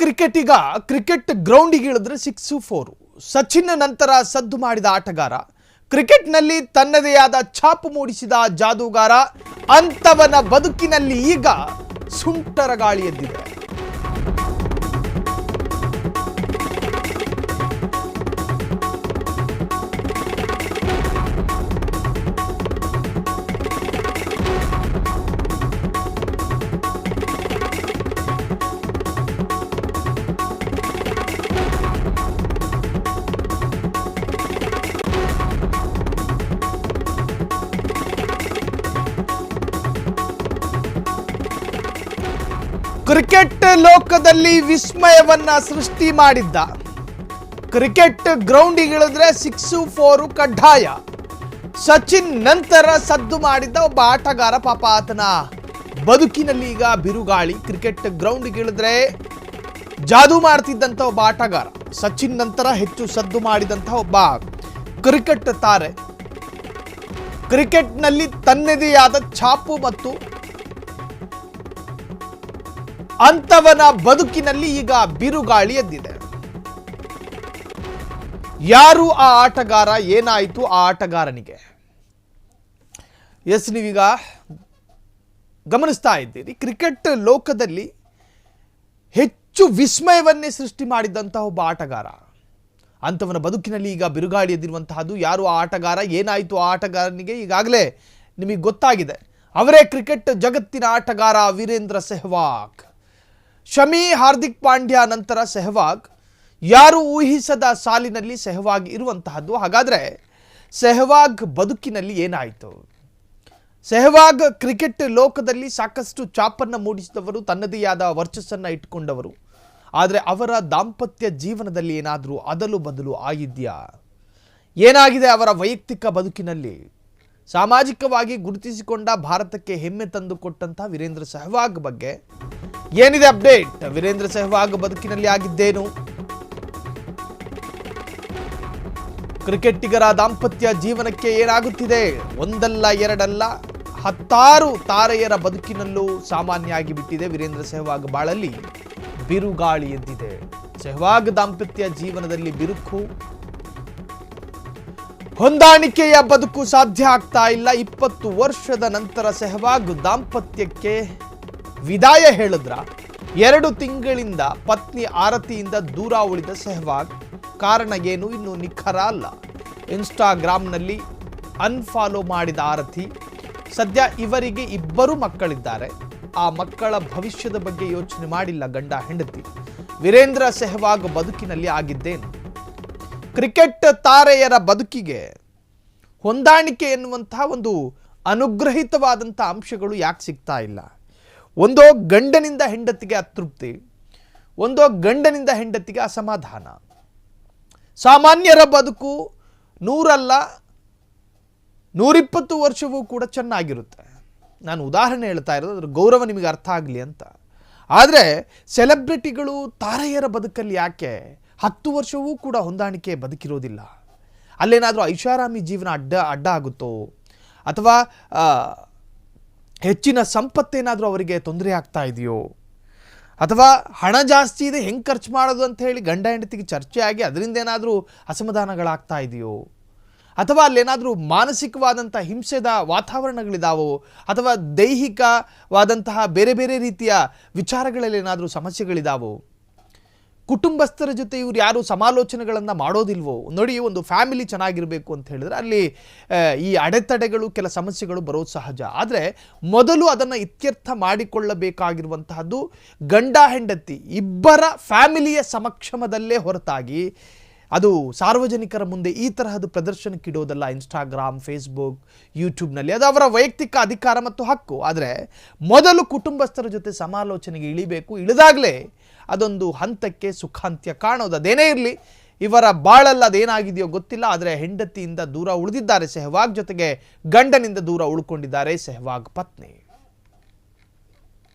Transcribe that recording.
ಕ್ರಿಕೆಟಿಗ ಕ್ರಿಕೆಟ್ ಗ್ರೌಂಡಿಗೆ ಇಳಿದ್ರೆ 6-4. ಸಚಿನ್ ನಂತರ ಸದ್ದು ಮಾಡಿದ ಆಟಗಾರ, ಕ್ರಿಕೆಟ್ನಲ್ಲಿ ತನ್ನದೇ ಆದ ಛಾಪು ಮೂಡಿಸಿದ ಜಾದೂಗಾರ, ಅಂತವನ ಬದುಕಿನಲ್ಲಿ ಈಗ ಸುಂಟರ ಗಾಳಿ ಎದ್ದಿದೆ. ಕ್ರಿಕೆಟ್ ಲೋಕದಲ್ಲಿ ವಿಸ್ಮಯವನ್ನ ಸೃಷ್ಟಿ ಮಾಡಿದ್ದ, ಕ್ರಿಕೆಟ್ ಗ್ರೌಂಡಿಗೆ ಇಳಿದ್ರೆ 6-4 ಕಡ್ಡಾಯ. ಸಚಿನ್ ನಂತರ ಸದ್ದು ಮಾಡಿದ್ದ ಒಬ್ಬ ಆಟಗಾರ, ಪಾಪ ಆತನ ಬದುಕಿನಲ್ಲಿ ಈಗ ಬಿರುಗಾಳಿ. ಕ್ರಿಕೆಟ್ ಗ್ರೌಂಡಿಗೆ ಇಳಿದ್ರೆ ಜಾದೂ ಮಾಡ್ತಿದ್ದಂಥ ಒಬ್ಬ ಆಟಗಾರ, ಸಚಿನ್ ನಂತರ ಹೆಚ್ಚು ಸದ್ದು ಮಾಡಿದಂಥ ಒಬ್ಬ ಕ್ರಿಕೆಟ್ ತಾರೆ, ಕ್ರಿಕೆಟ್ನಲ್ಲಿ ತನ್ನದೇ ಆದ ಛಾಪು ಮತ್ತು ಅಂತವನ ಬದುಕಿನಲ್ಲಿ ಈಗ ಬಿರುಗಾಳಿ ಎದ್ದಿದೆ. ಯಾರು ಆ ಆಟಗಾರ, ಏನಾಯಿತು ಆ ಆಟಗಾರನಿಗೆ? ಎಸ್, ನೀವೀಗ ಗಮನಿಸ್ತಾ ಇದ್ದೀರಿ, ಕ್ರಿಕೆಟ್ ಲೋಕದಲ್ಲಿ ಹೆಚ್ಚು ವಿಸ್ಮಯವನ್ನೇ ಸೃಷ್ಟಿ ಮಾಡಿದಂತಹ ಒಬ್ಬ ಆಟಗಾರ, ಅಂತವನ ಬದುಕಿನಲ್ಲಿ ಈಗ ಬಿರುಗಾಳಿ ಎದ್ದಿರುವಂತಹದ್ದು. ಯಾರು ಆ ಆಟಗಾರ, ಏನಾಯಿತು ಆ ಆಟಗಾರನಿಗೆ? ಈಗಾಗಲೇ ನಿಮಗೆ ಗೊತ್ತಾಗಿದೆ, ಅವರೇ ಕ್ರಿಕೆಟ್ ಜಗತ್ತಿನ ಆಟಗಾರ ವೀರೇಂದ್ರ ಸೆಹ್ವಾಗ್. ಶಮಿ, ಹಾರ್ದಿಕ್ ಪಾಂಡ್ಯ ನಂತರ ಸೆಹ್ವಾಗ್. ಯಾರು ಊಹಿಸದ ಸಾಲಿನಲ್ಲಿ ಸೆಹ್ವಾಗ್ ಇರುವಂತಹದ್ದು. ಹಾಗಾದ್ರೆ ಸೆಹ್ವಾಗ್ ಬದುಕಿನಲ್ಲಿ ಏನಾಯಿತು? ಸೆಹ್ವಾಗ್ ಕ್ರಿಕೆಟ್ ಲೋಕದಲ್ಲಿ ಸಾಕಷ್ಟು ಛಾಪನ್ನು ಮೂಡಿಸಿದವರು, ತನ್ನದೇ ಆದ ವರ್ಚಸ್ಸನ್ನು ಇಟ್ಕೊಂಡವರು. ಆದರೆ ಅವರ ದಾಂಪತ್ಯ ಜೀವನದಲ್ಲಿ ಏನಾದರೂ ಅದಲು ಬದಲು ಆಗಿದೆಯಾ? ಏನಾಗಿದೆ ಅವರ ವೈಯಕ್ತಿಕ ಬದುಕಿನಲ್ಲಿ? ಸಾಮಾಜಿಕವಾಗಿ ಗುರುತಿಸಿಕೊಂಡ ಭಾರತಕ್ಕೆ ಹೆಮ್ಮೆ ತಂದು ಕೊಟ್ಟಂತ ವೀರೇಂದ್ರ ಸೆಹ್ವಾಗ್ ಬಗ್ಗೆ ಏನಿದೆ ಅಪ್ಡೇಟ್? ವೀರೇಂದ್ರ ಸೆಹ್ವಾಗ್ ಬದುಕಿನಲ್ಲಿ ಆಗಿದ್ದೇನು? ಕ್ರಿಕೆಟಿಗರ ದಾಂಪತ್ಯ ಜೀವನಕ್ಕೆ ಏನಾಗುತ್ತಿದೆ? ಒಂದಲ್ಲ ಎರಡಲ್ಲ 10 ತಾರೆಯರ ಬದುಕಿನಲ್ಲೂ ಸಾಮಾನ್ಯ ಆಗಿಬಿಟ್ಟಿದೆ. ವೀರೇಂದ್ರ ಸೆಹ್ವಾಗ್ ಬಾಳಲ್ಲಿ ಬಿರುಗಾಳಿ ಎದ್ದಿದೆ. ಸೆಹ್ವಾಗ್ ದಾಂಪತ್ಯ ಜೀವನದಲ್ಲಿ ಬಿರುಕು, ಹೊಂದಾಣಿಕೆಯ ಬದುಕು ಸಾಧ್ಯ ಆಗ್ತಾ ಇಲ್ಲ. 20 ವರ್ಷದ ನಂತರ ಸೆಹ್ವಾಗ್ ದಾಂಪತ್ಯಕ್ಕೆ ವಿದಾಯ ಹೇಳಿದ್ರ. 2 ತಿಂಗಳಿಂದ ಪತ್ನಿ ಆರತಿಯಿಂದ ದೂರ ಉಳಿದ ಸೆಹ್ವಾಗ್. ಕಾರಣ ಏನು ಇನ್ನು ನಿಖರ ಅಲ್ಲ. ಇನ್ಸ್ಟಾಗ್ರಾಮ್ನಲ್ಲಿ ಅನ್ಫಾಲೋ ಮಾಡಿದ ಆರತಿ. ಸದ್ಯ ಇವರಿಗೆ 2 ಮಕ್ಕಳಿದ್ದಾರೆ. ಆ ಮಕ್ಕಳ ಭವಿಷ್ಯದ ಬಗ್ಗೆ ಯೋಚನೆ ಮಾಡಿಲ್ಲ ಗಂಡ ಹೆಂಡತಿ. ವೀರೇಂದ್ರ ಸೆಹ್ವಾಗ್ ಬದುಕಿನಲ್ಲಿ ಆಗಿದ್ದೇನು? ಕ್ರಿಕೆಟ್ ತಾರೆಯರ ಬದುಕಿಗೆ ಹೊಂದಾಣಿಕೆ ಎನ್ನುವಂತಹ ಒಂದು ಅನುಗ್ರಹಿತವಾದಂಥ ಅಂಶಗಳು ಯಾಕೆ ಸಿಗ್ತಾ ಇಲ್ಲ? ಒಂದೋ ಗಂಡನಿಂದ ಹೆಂಡತಿಗೆ ಅತೃಪ್ತಿ, ಒಂದೋ ಗಂಡನಿಂದ ಹೆಂಡತಿಗೆ ಅಸಮಾಧಾನ. ಸಾಮಾನ್ಯರ ಬದುಕು 100 ಅಲ್ಲ 120 ವರ್ಷವೂ ಕೂಡ ಚೆನ್ನಾಗಿರುತ್ತೆ. ನಾನು ಉದಾಹರಣೆ ಹೇಳ್ತಾ ಇರೋದು ಅದ್ರ ಗೌರವ ನಿಮಗೆ ಅರ್ಥ ಆಗಲಿ ಅಂತ. ಆದರೆ ಸೆಲೆಬ್ರಿಟಿಗಳು, ತಾರೆಯರ ಬದುಕಲ್ಲಿ ಯಾಕೆ 10 ವರ್ಷವೂ ಕೂಡ ಹೊಂದಾಣಿಕೆ ಬದುಕಿರೋದಿಲ್ಲ? ಅಲ್ಲೇನಾದರೂ ಐಷಾರಾಮಿ ಜೀವನ ಅಡ್ಡ ಆಗುತ್ತೋ, ಅಥವಾ ಹೆಚ್ಚಿನ ಸಂಪತ್ತೇನಾದರೂ ಅವರಿಗೆ ತೊಂದರೆ ಆಗ್ತಾ ಇದೆಯೋ, ಅಥವಾ ಹಣ ಜಾಸ್ತಿ ಇದೆ ಹೆಂಗೆ ಖರ್ಚು ಮಾಡೋದು ಅಂತ ಹೇಳಿ ಗಂಡ ಹೆಂಡತಿಗೆ ಚರ್ಚೆ ಆಗಿ ಅದರಿಂದ ಏನಾದರೂ ಅಸಮಾಧಾನಗಳಾಗ್ತಾ ಇದೆಯೋ, ಅಥವಾ ಅಲ್ಲೇನಾದರೂ ಮಾನಸಿಕವಾದಂಥ ಹಿಂಸೆದ ವಾತಾವರಣಗಳಿದಾವೋ, ಅಥವಾ ದೈಹಿಕವಾದಂತಹ ಬೇರೆ ಬೇರೆ ರೀತಿಯ ವಿಚಾರಗಳಲ್ಲಿ ಏನಾದರೂ ಸಮಸ್ಯೆಗಳಿದಾವೋ, ಕುಟುಂಬಸ್ಥರ ಜೊತೆ ಇವ್ರು ಯಾರು ಸಮಾಲೋಚನೆಗಳನ್ನು ಮಾಡೋದಿಲ್ವೋ? ನೋಡಿ, ಒಂದು ಫ್ಯಾಮಿಲಿ ಚೆನ್ನಾಗಿರಬೇಕು ಅಂತ ಹೇಳಿದ್ರೆ ಅಲ್ಲಿ ಈ ಅಡೆತಡೆಗಳು, ಕೆಲ ಸಮಸ್ಯೆಗಳು ಬರೋದು ಸಹಜ. ಆದರೆ ಮೊದಲು ಅದನ್ನು ಇತ್ಯರ್ಥ ಮಾಡಿಕೊಳ್ಳಬೇಕಾಗಿರುವಂತಹದ್ದು ಗಂಡ ಹೆಂಡತಿ ಇಬ್ಬರ ಫ್ಯಾಮಿಲಿಯ ಸಮಕ್ಷಮದಲ್ಲೇ ಹೊರತಾಗಿ ಅದು ಸಾರ್ವಜನಿಕರ ಮುಂದೆ ಈ ತರಹದ ಪ್ರದರ್ಶನಕ್ಕಿಡೋದಲ್ಲ. ಇನ್ಸ್ಟಾಗ್ರಾಮ್, ಫೇಸ್ಬುಕ್, ಯೂಟ್ಯೂಬ್ನಲ್ಲಿ ಅದು ಅವರ ವೈಯಕ್ತಿಕ ಅಧಿಕಾರ ಮತ್ತು ಹಕ್ಕು. ಆದರೆ ಮೊದಲು ಕುಟುಂಬಸ್ಥರ ಜೊತೆ ಸಮಾಲೋಚನೆಗೆ ಇಳಿಬೇಕು. ಇಳಿದಾಗಲೇ ಅದೊಂದು ಹಂತಕ್ಕೆ ಸುಖಾಂತ್ಯ ಕಾಣೋದು. ಅದೇನೇ ಇರಲಿ, ಇವರ ಬಾಳಲ್ಲ ಅದೇನಾಗಿದೆಯೋ ಗೊತ್ತಿಲ್ಲ. ಆದರೆ ಹೆಂಡತಿಯಿಂದ ದೂರ ಉಳಿದಿದ್ದಾರೆ ಸೆಹ್ವಾಗ್, ಜೊತೆಗೆ ಗಂಡನಿಂದ ದೂರ ಉಳ್ಕೊಂಡಿದ್ದಾರೆ ಸೆಹ್ವಾಗ್ ಪತ್ನಿ.